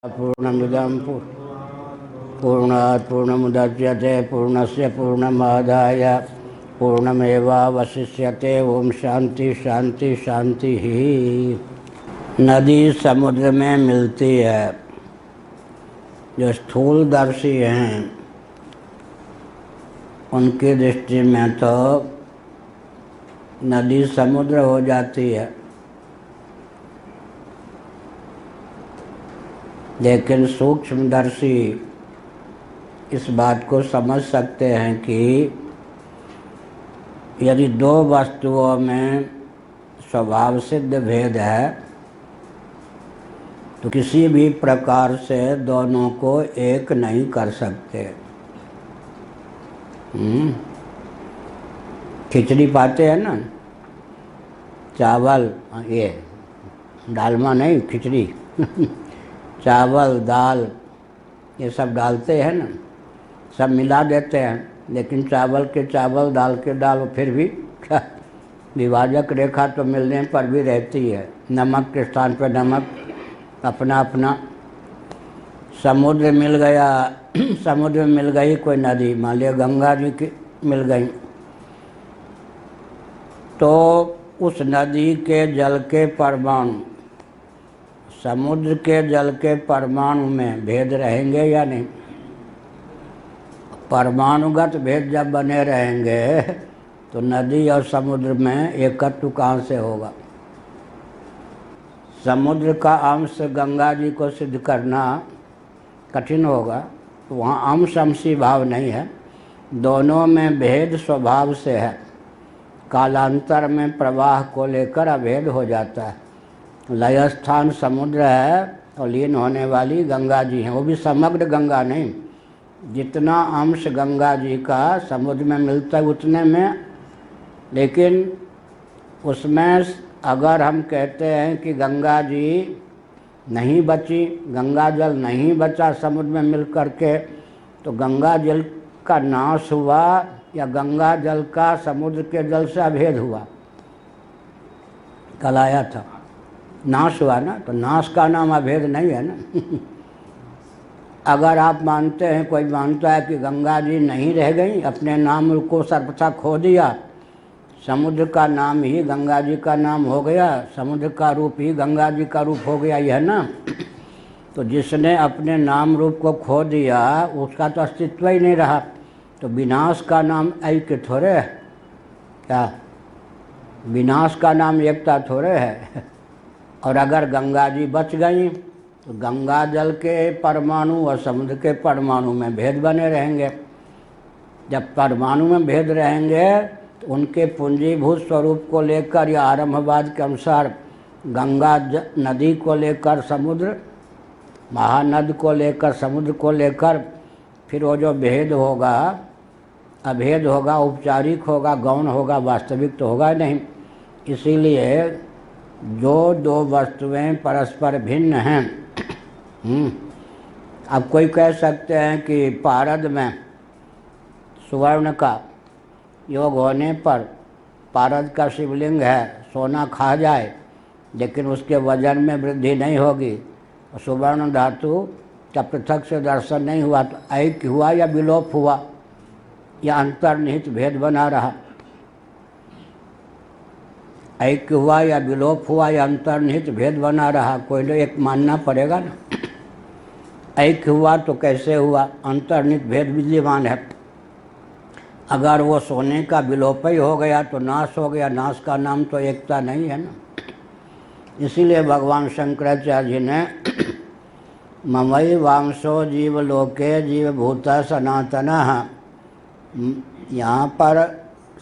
पूर्णमिदं पूर्णात् पूर्णमुदच्यते पूर्णस्य पूर्णमादाय पूर्णमेवावशिष्यते। ओम शांति शांति शांति ही। नदी समुद्र में मिलती है। जो स्थूलदर्शी हैं उनकी दृष्टि में तो नदी समुद्र हो जाती है, लेकिन सूक्ष्मदर्शी इस बात को समझ सकते हैं कि यदि दो वस्तुओं में स्वभाव सिद्ध भेद है तो किसी भी प्रकार से दोनों को एक नहीं कर सकते। खिचड़ी पाते हैं ना, चावल, ये डालमा नहीं, खिचड़ी चावल दाल ये सब डालते हैं ना, सब मिला देते हैं, लेकिन चावल के चावल दाल के दाल फिर भी विभाजक रेखा तो मिलने पर भी रहती है। नमक के स्थान पर नमक अपना अपना। समुद्र मिल गया, समुद्र में मिल गई कोई नदी, मान लिया गंगा जी की मिल गई, तो उस नदी के जल के परमाणु समुद्र के जल के परमाणु में भेद रहेंगे या नहीं? परमाणुगत भेद जब बने रहेंगे तो नदी और समुद्र में एकत्व कहाँ से होगा? समुद्र का अंश गंगा जी को सिद्ध करना कठिन होगा, तो वहाँ अंश अंशी भाव नहीं है, दोनों में भेद स्वभाव से है। कालांतर में प्रवाह को लेकर अभेद हो जाता है। लय स्थान समुद्र है और लीन होने वाली गंगा जी हैं, वो भी समग्र गंगा नहीं। जितना अंश गंगा जी का समुद्र में मिलता है उतने में, लेकिन उसमें अगर हम कहते हैं कि गंगा जी नहीं बची, गंगा जल नहीं बचा समुद्र में मिल करके, तो गंगा जल का नाश हुआ या गंगा जल का समुद्र के जल से अभेद हुआ? कल आया था, नाश हुआ ना, तो नाश का नाम अभेद नहीं है ना। अगर आप मानते हैं, कोई मानता है कि गंगा जी नहीं रह गई, अपने नाम को सर्वथा खो दिया, समुद्र का नाम ही गंगा जी का नाम हो गया, समुद्र का रूप ही गंगा जी का रूप हो गया, यह ना। तो जिसने अपने नाम रूप को खो दिया उसका तो अस्तित्व ही नहीं रहा, तो विनाश का नाम ऐक्य थोड़े है क्या? विनाश का नाम एकता थोड़े है। और अगर गंगा जी बच गई तो गंगा जल के परमाणु और समुद्र के परमाणु में भेद बने रहेंगे। जब परमाणु में भेद रहेंगे तो उनके पूंजीभूत स्वरूप को लेकर या आरंभवाद के अनुसार गंगा नदी को लेकर समुद्र, महानद को लेकर समुद्र को लेकर, फिर वो जो भेद होगा, अभेद होगा, औपचारिक होगा, गौण होगा, वास्तविक तो होगा नहीं। इसीलिए जो दो वस्तुएं परस्पर भिन्न हैं, अब कोई कह सकते हैं कि पारद में सुवर्ण का योग होने पर पारद का शिवलिंग है, सोना खा जाए लेकिन उसके वजन में वृद्धि नहीं होगी, सुवर्ण धातु का पृथक से दर्शन नहीं हुआ, तो ऐक्य हुआ या विलोप हुआ या अंतर्निहित भेद बना रहा? ऐक्य हुआ या विलोप हुआ या अंतर्निहित भेद बना रहा, कोई तो एक मानना पड़ेगा ना। ऐक्य हुआ तो कैसे हुआ? अंतर्निहित भेद विद्यमान है। अगर वो सोने का विलोप ही हो गया तो नाश हो गया, नाश का नाम तो एकता नहीं है ना। इसीलिए भगवान शंकराचार्य जी ने ममई वांशो जीवलोके जीवभूता सनातनः, यहाँ पर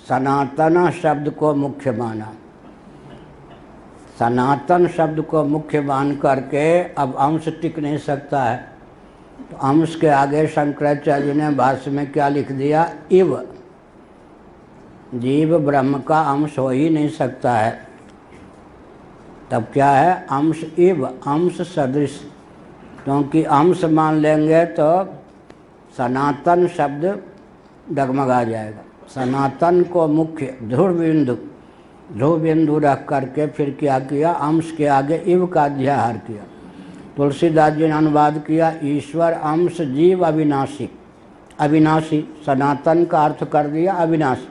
सनातन शब्द को मुख्य माना। सनातन शब्द को मुख्य मान करके अब अंश टिक नहीं सकता है, तो अंश के आगे शंकराचार्य ने भाष्य में क्या लिख दिया? इव। जीव ब्रह्म का अंश हो ही नहीं सकता है, तब क्या है? अंश इव, अंश सदृश। क्योंकि अंश मान लेंगे तो सनातन शब्द डगमगा जाएगा। सनातन को मुख्य ध्रुव बिंदु रख करके फिर क्या किया? अंश के आगे इव का अध्याहार किया। तुलसीदास जी ने अनुवाद किया, ईश्वर अंश जीव अविनाशी। अविनाशी सनातन का अर्थ कर दिया अविनाशी,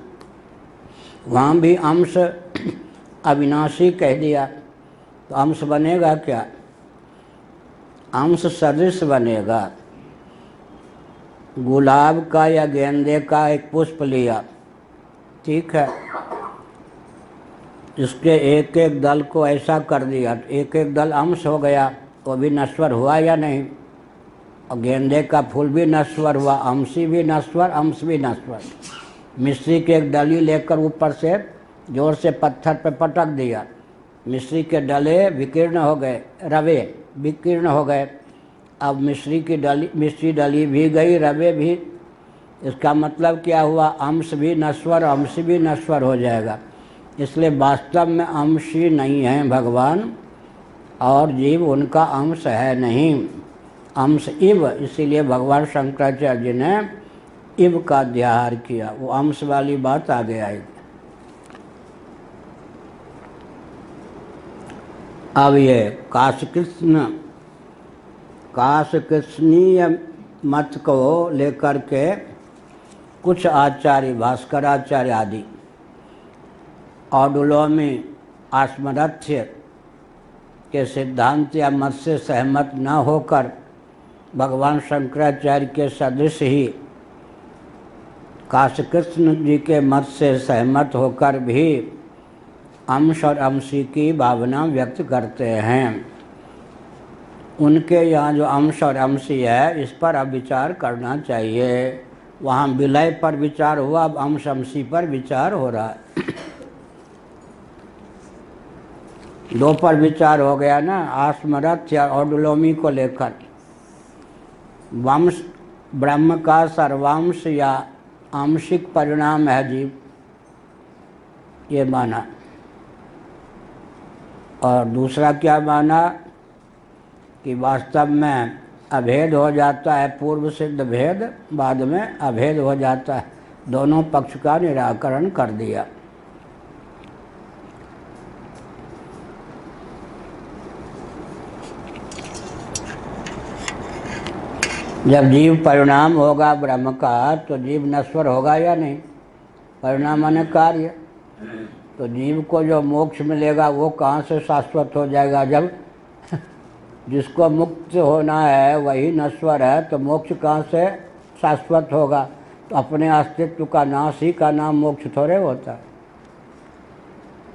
वहाँ भी अंश अविनाशी कह दिया, तो अंश बनेगा क्या? अंश सदृश बनेगा। गुलाब का या गेंदे का एक पुष्प लिया, ठीक है, इसके एक एक दल को ऐसा कर दिया, एक एक दल अंश हो गया, वो भी नश्वर हुआ या नहीं? और गेंदे का फूल भी नश्वर हुआ, अंशी भी नश्वर, अंश भी नश्वर। मिश्री के एक डली लेकर ऊपर से जोर से पत्थर पर पटक दिया, मिश्री के डले विकीर्ण हो गए, रवे विकीर्ण हो गए। अब मिश्री डली भी गई, रवे भी। इसका मतलब क्या हुआ? अंश भी नश्वर, अंश भी नश्वर हो जाएगा। इसलिए वास्तव में अंशी नहीं है भगवान, और जीव उनका अंश है नहीं, अंश इव। इसीलिए भगवान शंकराचार्य जी ने इव का अध्याहार किया, वो अंश वाली बात आगे आएगी। अब ये काशकृष्णीय मत को लेकर के कुछ आचार्य, भास्कराचार्य आदि, औडुलोमी आस्मरथ्य के सिद्धांत या मत से सहमत न होकर भगवान शंकराचार्य के सदृश ही काशकृष्ण जी के मत से सहमत होकर भी अंश और अंशी की भावना व्यक्त करते हैं। उनके यहाँ जो अंश और अंशी है, इस पर अब विचार करना चाहिए। वहाँ विलय पर विचार हुआ, अब अंश अंशी पर विचार हो रहा है। दो पर विचार हो गया ना, आस्मरथ या औडुलोमी को लेकर। वंश ब्रह्म का सर्वांश या आंशिक परिणाम है जीव, ये माना। और दूसरा क्या माना कि वास्तव में अभेद हो जाता है, पूर्व सिद्ध भेद बाद में अभेद हो जाता है। दोनों पक्ष का निराकरण कर दिया। जब जीव परिणाम होगा ब्रह्म का, तो जीव नश्वर होगा या नहीं? परिणाम माने कार्य। तो जीव को जो मोक्ष मिलेगा वो कहाँ से शाश्वत हो जाएगा? जब जिसको मुक्त होना है वही नश्वर है, तो मोक्ष कहाँ से शाश्वत होगा? तो अपने अस्तित्व का नाश ही का नाम मोक्ष थोड़े होता है।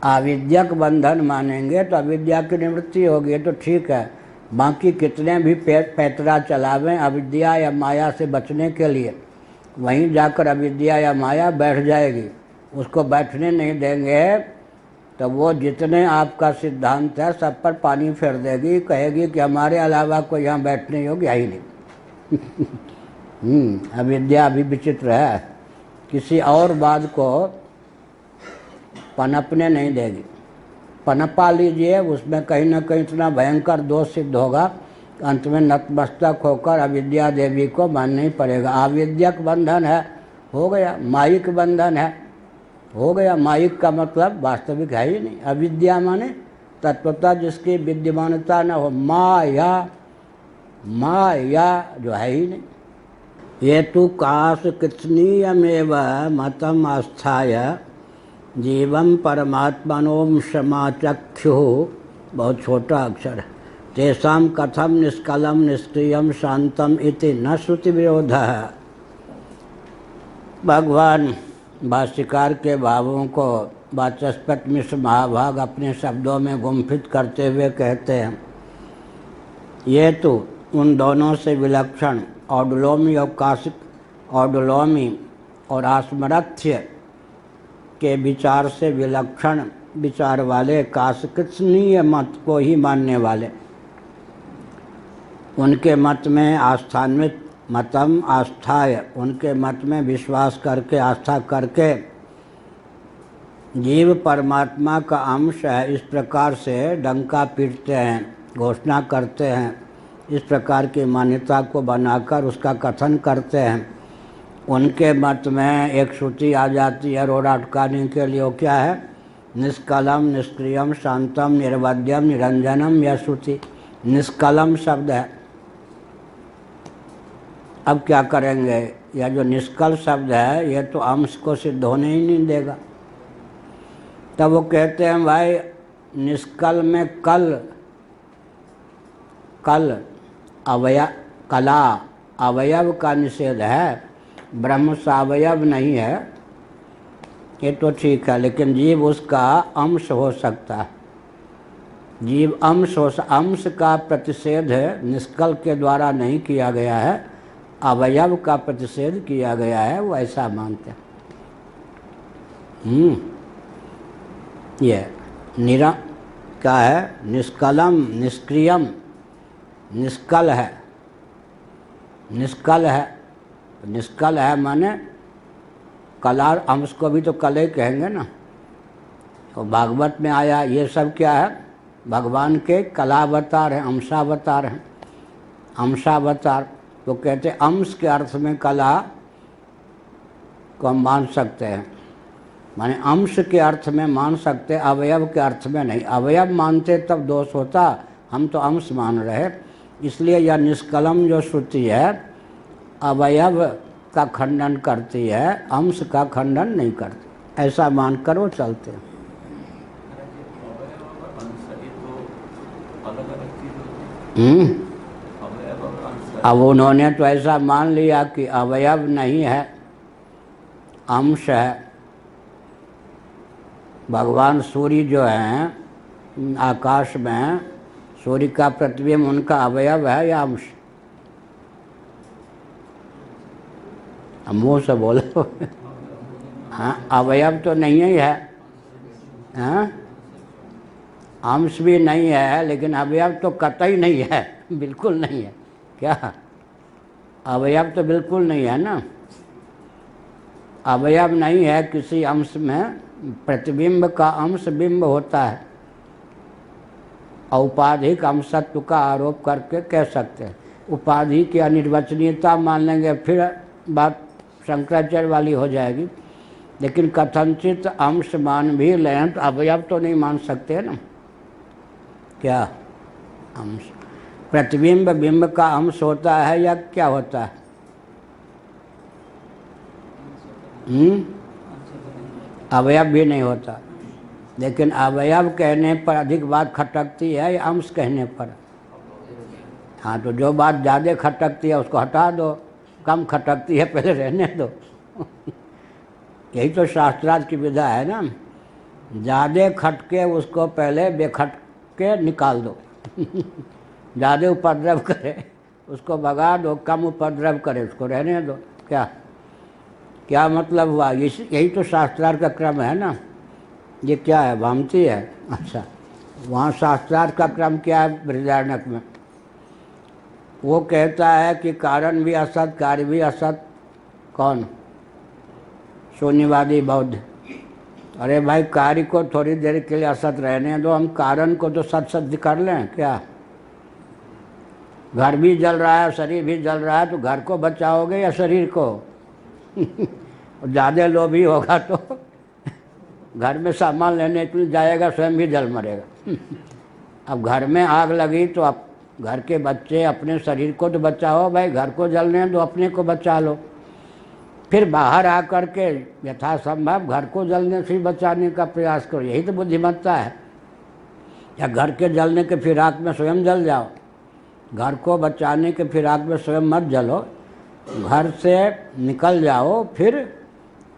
आविद्यक बंधन मानेंगे तो अविद्या की निवृत्ति होगी, तो ठीक है। बाकी कितने भी पैतरा चलावें अविद्या या माया से बचने के लिए, वहीं जाकर अविद्या या माया बैठ जाएगी। उसको बैठने नहीं देंगे तो वो जितने आपका सिद्धांत है सब पर पानी फेर देगी, कहेगी कि हमारे अलावा कोई यहाँ बैठने योग्य है ही नहीं। अविद्या अभी विचित्र है, किसी और बात को पनपने नहीं देगी। पनपा लीजिए, उसमें कहीं ना कहीं इतना भयंकर दोष सिद्ध होगा, अंत में नतमस्तक होकर अविद्या देवी को मानना ही पड़ेगा। आविद्यक बंधन है, हो गया। मायिक बंधन है, हो गया। मायिक का मतलब वास्तविक है ही नहीं। अविद्या माने तत्वता जिसकी विद्यमानता न हो, माया जो है ही नहीं। ये तो काशकृष्णीयमेव मतम आस्थाय जीवम परमात्मनोम समाचक्षु, बहुत छोटा अक्षर है। तेषां कथम निष्कलम निष्क्रियम शांतम इति न श्रुति विरोध है। भगवान भाष्यकार के भावों को वाचस्पति मिश्र महाभाग अपने शब्दों में गुम्फित करते हुए कहते हैं, ये तो उन दोनों से विलक्षण औडुलोमी और आस्मरथ्य के विचार से विलक्षण विचार वाले काशकृष्णीय मत को ही मानने वाले, उनके मत में आस्थान्वित मतम आस्थाय, उनके मत में विश्वास करके आस्था करके जीव परमात्मा का अंश है, इस प्रकार से डंका पीटते हैं, घोषणा करते हैं। इस प्रकार की मान्यता को बनाकर उसका कथन करते हैं। उनके मत में एक श्रुति आ जाती है रोड़ा अटकाने के लिए, वो क्या है? निष्कलम निष्क्रियम शांतम निर्वध्यम निरंजनम, यह श्रुति। निष्कलम शब्द है। अब क्या करेंगे, यह जो निष्कल शब्द है ये तो अंश को सिद्ध होने ही नहीं देगा। तब वो कहते हैं भाई निष्कल में कल कला अवयव का निषेध है, ब्रह्म सावयव नहीं है। ये तो ठीक है, लेकिन जीव उसका अंश हो सकता है। जीव अंश का प्रतिषेध निष्कल के द्वारा नहीं किया गया है, अवयव का प्रतिषेध किया गया है, वो ऐसा मानते हैं। ये क्या है, निष्कलम निष्क्रियम, निष्कल है, निष्कल है। निष्कल है माने कला, अंश को भी तो कल ही कहेंगे ना। तो भागवत में आया ये सब क्या है, भगवान के कलावतार हैं, अंशावतार हैं, अंशावतार। तो कहते अंश के अर्थ में कला को हम मान सकते हैं, माने अंश के अर्थ में मान सकते, अवयव के अर्थ में नहीं। अवयव मानते तब दोष होता, हम तो अंश मान रहे। इसलिए यह निष्कलम जो श्रुति है अवयव का खंडन करती है, अंश का खंडन नहीं करती, ऐसा मानकर वो चलते हैं। अब उन्होंने तो ऐसा मान लिया कि अवयव नहीं है, अंश है। भगवान सूर्य जो हैं आकाश में, सूर्य का प्रतिबिंब उनका अवयव है या अंश? मुँह से बोलो। हाँ, अवयव तो नहीं ही है, हाँ, अंश भी नहीं है, लेकिन अवयव तो कतई नहीं है, बिल्कुल नहीं है। क्या अवयव तो बिल्कुल नहीं है ना, अवयव नहीं है किसी अंश में। प्रतिबिंब का अंश बिंब होता है, औपाधिक अंशत्व का आरोप करके कह सकते हैं। उपाधि की अनिर्वचनीयता मान लेंगे फिर बात शंकराचार्य वाली हो जाएगी, लेकिन कथनचित अंश मान भी लें तो अवयव तो नहीं मान सकते ना। क्या अंश, प्रतिबिंब बिंब का अंश होता है या क्या होता है? अवयव भी नहीं होता, लेकिन अवयव कहने पर अधिक बात खटकती है या अंश कहने पर? हाँ, तो जो बात ज़्यादा खटकती है उसको हटा दो, कम खटकती है पहले रहने दो। यही तो शास्त्रार्थ की विधा है ना, ज़्यादा खटके उसको पहले बेखटके निकाल दो। ज़्यादा उपद्रव करे उसको भगा दो, कम उपद्रव करे उसको रहने दो। क्या मतलब हुआ? यही तो शास्त्रार्थ का क्रम है ना। ये क्या है, भामती है? अच्छा, वहाँ शास्त्रार्थ का क्रम क्या है? बृहदारण्यक में वो कहता है कि कारण भी असत, कार्य भी असत। कौन? शून्यवादी बौद्ध। अरे भाई, कार्य को थोड़ी देर के लिए असत रहने दो, हम कारण को तो सत सिद्ध कर लें। क्या घर भी जल रहा है, शरीर भी जल रहा है, तो घर को बचाओगे या शरीर को? ज़्यादा लोभी होगा तो घर में सामान लेने के लिए जाएगा, स्वयं भी जल मरेगा। अब घर में आग लगी तो अब घर के बच्चे, अपने शरीर को तो बचाओ भाई, घर को जलने दो, अपने को बचा लो। फिर बाहर आकर के यथासंभव घर को जलने से बचाने का प्रयास करो, यही तो बुद्धिमत्ता है। या घर के जलने के फिराक में स्वयं जल जाओ, घर को बचाने के फिराक में स्वयं मत जलो, घर से निकल जाओ, फिर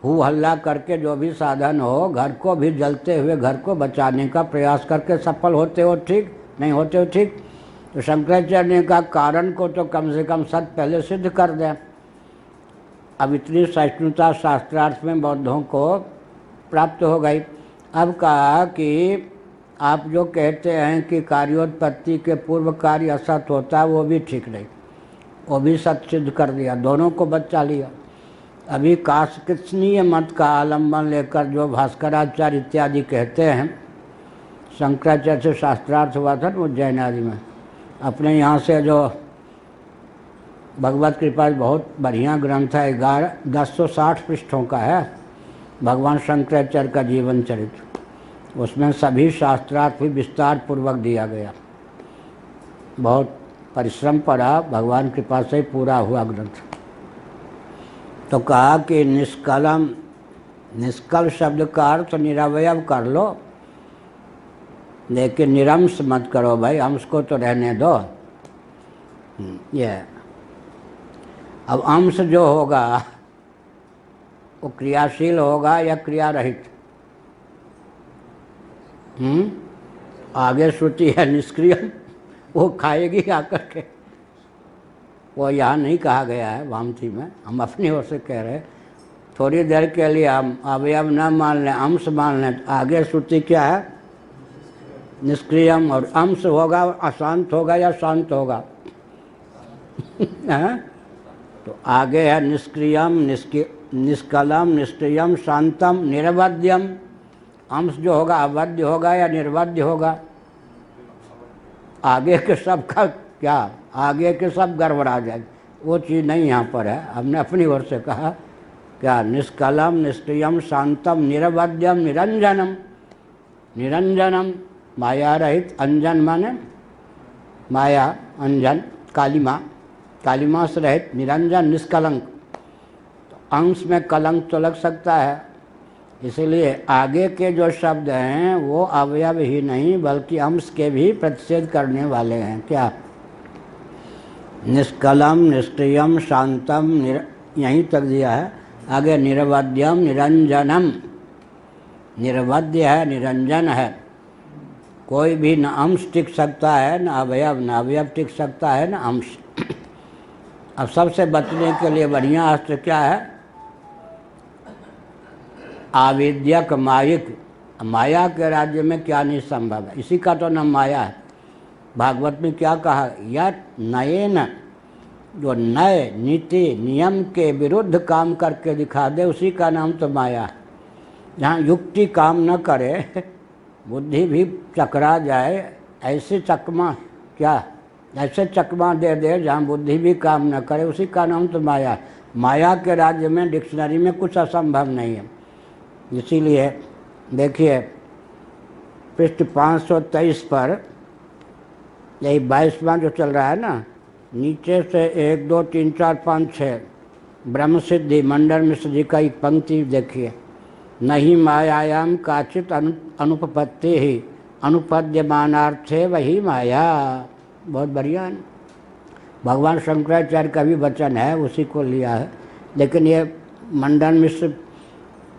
हु हल्ला करके जो भी साधन हो, घर को भी जलते हुए घर को बचाने का प्रयास करके सफल होते हो ठीक, नहीं होते हो ठीक। तो शंकराचार्य ने कहा कारण को तो कम से कम सत पहले सिद्ध कर दें। अब इतनी सहिष्णुता शास्त्रार्थ में बौद्धों को प्राप्त हो गई। अब कहा कि आप जो कहते हैं कि कार्योत्पत्ति के पूर्व कार्य असत होता है, वो भी ठीक नहीं, वो भी सत सिद्ध कर दिया, दोनों को बचा लिया। अभी काशकृष्णीय मत का आलम्बन लेकर जो भास्कराचार्य इत्यादि कहते हैं, शंकराचार्य से शास्त्रार्थ हुआ था उज्जैन आदि में, अपने यहाँ से जो भगवत कृपा बहुत बढ़िया ग्रंथ है, 1060 पृष्ठों का है, भगवान शंकराचार्य का जीवन चरित्र। उसमें सभी शास्त्रार्थ भी विस्तार पूर्वक दिया गया। बहुत परिश्रम पड़ा, भगवान कृपा से पूरा हुआ ग्रंथ। तो कहा कि निष्कलम, निष्कल शब्द का अर्थ निरवयव कर लो, लेकिन निरंश मत करो भाई, अंश को तो रहने दो। ये अब अंश जो होगा वो क्रियाशील होगा या क्रिया रहित? आगे श्रुति है निष्क्रिय, वो खाएगी आकर के। वो यहाँ नहीं कहा गया है वामथी में, हम अपनी ओर से कह रहे हैं। थोड़ी देर के लिए हम अवयव न मान लें, अंश मान लें, आगे श्रुति क्या है? निष्क्रियम। और अंश होगा अशांत होगा या शांत होगा? तो आगे है निष्क्रियम, निष्कलम, निष्क्रियम, शांतम, निरवध्यम। अंश जो होगा अवध्य होगा या निर्वध्य होगा? आगे के सब का क्या, आगे के सब गड़बड़ा जाए, वो चीज़ नहीं यहाँ पर है। हमने अपनी ओर से कहा क्या? निष्कलम, निष्क्रियम, शांतम, निरवध्यम, निरंजनम। निरंजनम माया रहित, अंजन माने माया, अंजन कालिमा, कालिमा से रहित, निरंजन निष्कलंक। तो अंश में कलंक तो लग सकता है, इसलिए आगे के जो शब्द हैं वो अवयव ही नहीं बल्कि अंश के भी प्रतिषेध करने वाले हैं। क्या? निष्कलम, निष्क्रियम, शांतम, यहीं तक दिया है। आगे निरवध्यम, निरंजनम। निरवध्य है, निरंजन है। कोई भी न अंश टिक सकता है न अवयव, न अवयव टिक सकता है न अंश। अब सबसे बचने के लिए बढ़िया अस्त्र क्या है? आविद्यक मायिक। माया के राज्य में क्या नहीं संभव है, इसी का तो नाम माया है। भागवत में क्या कहा? यत नयेन, जो नए नीति नियम के विरुद्ध काम करके दिखा दे उसी का नाम तो माया है। जहाँ युक्ति काम न करे, बुद्धि भी चकरा जाए, ऐसे चकमा क्या, ऐसे चकमा दे दे जहाँ बुद्धि भी काम न करे, उसी का नाम तो माया है। माया के राज्य में डिक्शनरी में कुछ असंभव नहीं है। इसीलिए देखिए पृष्ठ 523 पर यही 22वां जो चल रहा है ना, नीचे से 1 2 3 4 5 6 ब्रह्म सिद्धि मंडन मिश्र जी का एक पंक्ति देखिए। नहीं मायायाम काचित अनुपपत्ति ही, अनुपद्यमानार्थे वही माया। बहुत बढ़िया है। भगवान शंकराचार्य का भी वचन है, उसी को लिया है। लेकिन ये मंडन मिश्र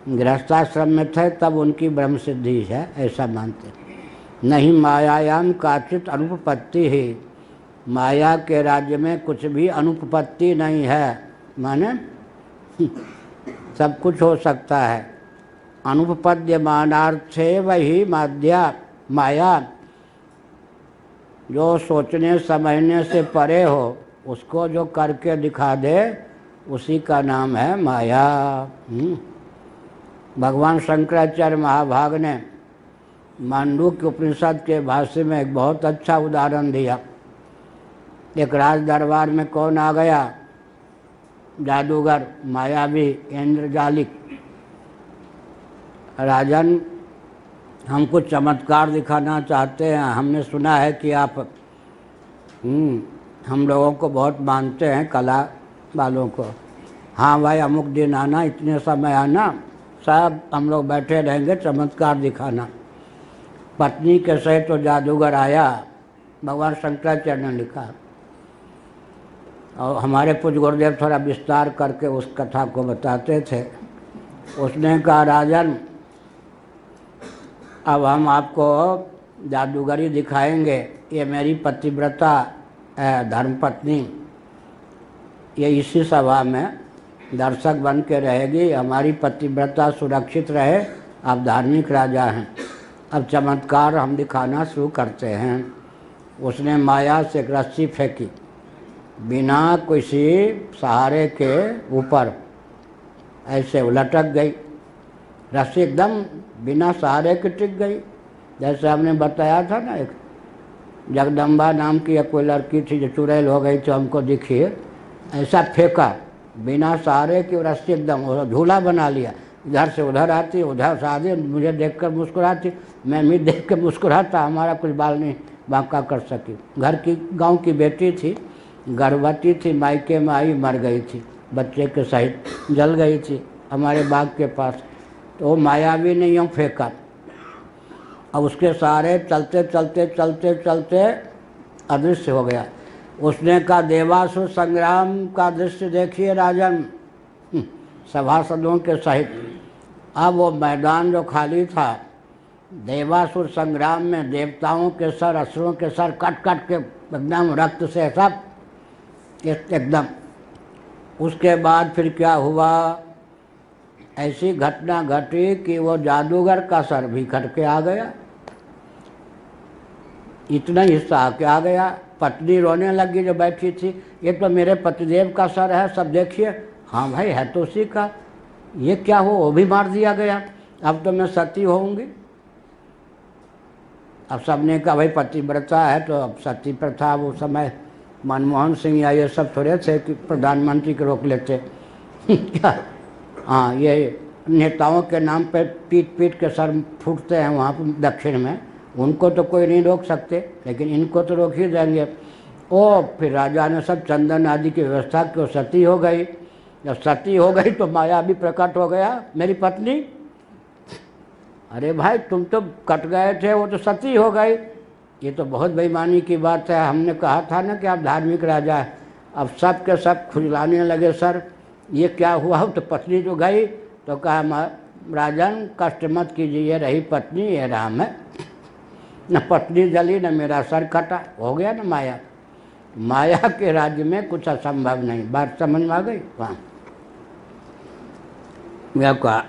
गृहस्थाश्रम में थे तब उनकी ब्रह्म सिद्धि है, ऐसा मानते। नहीं मायायाम काचित अनुपपत्ति ही, माया के राज्य में कुछ भी अनुपपत्ति नहीं है, माने सब कुछ हो सकता है। अनुपपद्यमानार्थे वही माध्या माया, जो सोचने समझने से परे हो उसको जो करके दिखा दे उसी का नाम है माया। भगवान शंकराचार्य महाभाग ने मांडूक्य उपनिषद के भाष्य में एक बहुत अच्छा उदाहरण दिया। एक राज दरबार में कौन आ गया? जादूगर, मायावी, इंद्रजालिक। राजन, हम कुछ चमत्कार दिखाना चाहते हैं, हमने सुना है कि आप हम लोगों को बहुत मानते हैं, कला वालों को। हाँ भाई, अमुक दिन आना, इतने समय आना, सब हम लोग बैठे रहेंगे, चमत्कार दिखाना। पत्नी के सहित तो जादूगर आया, भगवान शंकराचार्य ने लिखा। और हमारे पूज्य गुरुदेव थोड़ा विस्तार करके उस कथा को बताते थे। उसने कहा, राजन अब हम आपको जादूगरी दिखाएंगे। ये मेरी पतिव्रता धर्मपत्नी, ये इसी सभा में दर्शक बन के रहेगी। हमारी पतिव्रता सुरक्षित रहे, आप धार्मिक राजा हैं। अब चमत्कार हम दिखाना शुरू करते हैं। उसने माया से एक रस्सी फेंकी, बिना किसी सहारे के ऊपर ऐसे लटक गई। रस्सी एकदम बिना सहारे के टिक गई। जैसे हमने बताया था ना, एक जगदम्बा नाम की एक कोई लड़की थी जो चुड़ैल हो गई, तो हमको दिखी, ऐसा फेंका बिना सहारे की रस्सी, एकदम झूला बना लिया। इधर से उधर आती, उधर से आती, मुझे देखकर मुस्कुराती, मैं भी देख के मुस्कुराता, हमारा कुछ बाल नहीं बांका कर सकी। घर की गांव की बेटी थी, गर्भवती थी, मायके में आई, मर गई थी, बच्चे के सहित जल गई थी हमारे बाग के पास। तो वो मायावी ने यूँ फेंका। अब उसके सहारे चलते चलते चलते चलते अदृश्य हो गया। उसने कहा देवासुर संग्राम का दृश्य देखिए राजन, सभासदों के सहित। अब वो मैदान जो खाली था, देवासुर संग्राम में देवताओं के सर, असुरों के सर कट कट के एकदम रक्त से सब एकदम। उसके बाद फिर क्या हुआ, ऐसी घटना घटी कि वो जादूगर का सर भी कट के आ गया। इतना हिस्सा आके आ गया। पत्नी रोने लगी जो बैठी थी, ये तो मेरे पतिदेव का सर है, सब देखिए। हाँ भाई है तो उसी का, ये क्या हो, वो भी मार दिया गया, अब तो मैं सती होऊंगी। अब सबने कहा भाई पतिव्रता है तो अब सती प्रथा, वो समय मनमोहन सिंह या ये सब थोड़े थे कि प्रधानमंत्री को रोक लेते क्या। हाँ, ये नेताओं के नाम पे पीट पीट के सर फूटते हैं वहाँ पर दक्षिण में, उनको तो कोई नहीं रोक सकते, लेकिन इनको तो रोक ही देंगे। ओ फिर राजा ने सब चंदन आदि की व्यवस्था की, सती हो गई। जब सती हो गई तो माया भी प्रकट हो गया, मेरी पत्नी। अरे भाई तुम तो कट गए थे, वो तो सती हो गई। ये तो बहुत बेईमानी की बात है। हमने कहा था ना कि आप धार्मिक राजा है। अब सब के सब खुजलाने लगे सर, ये क्या हुआ। तो पत्नी जो गई तो कहा राजन कष्ट मत कीजिए, ये रही पत्नी, ये राम है। न पत्नी जली न मेरा सर कटा, हो गया ना माया। माया के राज्य में कुछ असंभव नहीं। बात समझ में आ गई। वहाँ क्या कहा,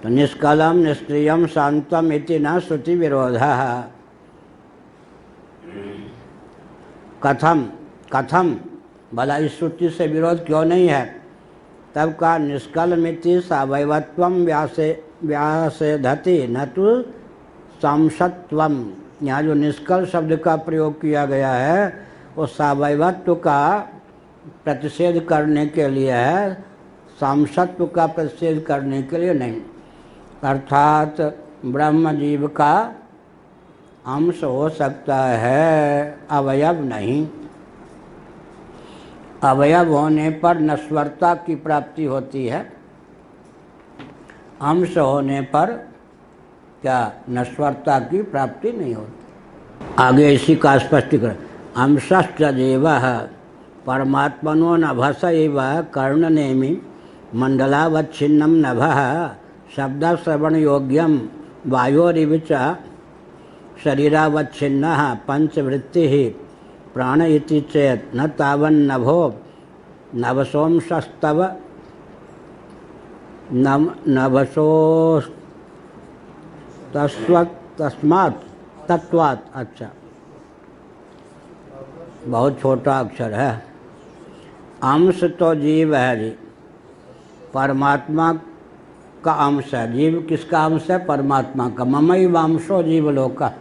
तो निष्कलम निष्क्रियम शांतम इति न श्रुति विरोधः। कथम कथम, भला इस श्रुति से विरोध क्यों नहीं है। तब का निष्कलमिति सावयवत्वम व्यासेधति न तो सांसत्वम। यहाँ जो निष्कल शब्द का प्रयोग किया गया है वो सावयवत्व का प्रतिषेध करने के लिए है, सांसत्व का प्रतिषेध करने के लिए नहीं। अर्थात ब्रह्म जीव का अंश हो सकता है, अवयव नहीं। अवयव होने पर नश्वरता की प्राप्ति होती है, अंश होने पर क्या नश्वरता की प्राप्ति नहीं होती। आगे इसी का स्पष्टीकरण, अंशश्च जीवः परमात्मनो नभस एव कर्णनेमि मंडलावच्छिन्नं नभः शब्दश्रवण योग्यम वायोरिव च शरीरावच्छिन्नः पंचवृत्तिः प्राण इति चेत् न तावन्नभो नभसोंशस्तव तस्मात् तत्वात्। अच्छा, बहुत छोटा अक्षर है। अंश तो जीव है जी, परमात्मा का अंश है। जीव किसका अंश है, परमात्मा का। ममैव अंशो जीवलोका।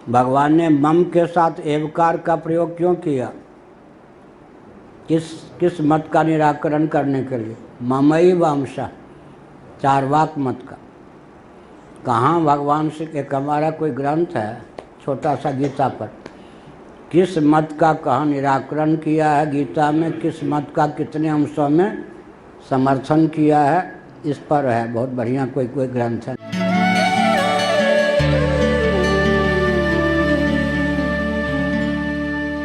भगवान ने मम के साथ एवकार का प्रयोग क्यों किया, किस मत का निराकरण करने के लिए। ममैव अंश, चार्वाक मत का। कहाँ भगवान से, एक हमारा कोई ग्रंथ है छोटा सा गीता पर, किस मत का कहाँ निराकरण किया है गीता में, किस मत का कितने अंशों में समर्थन किया है, इस पर है बहुत बढ़िया कोई ग्रंथ है।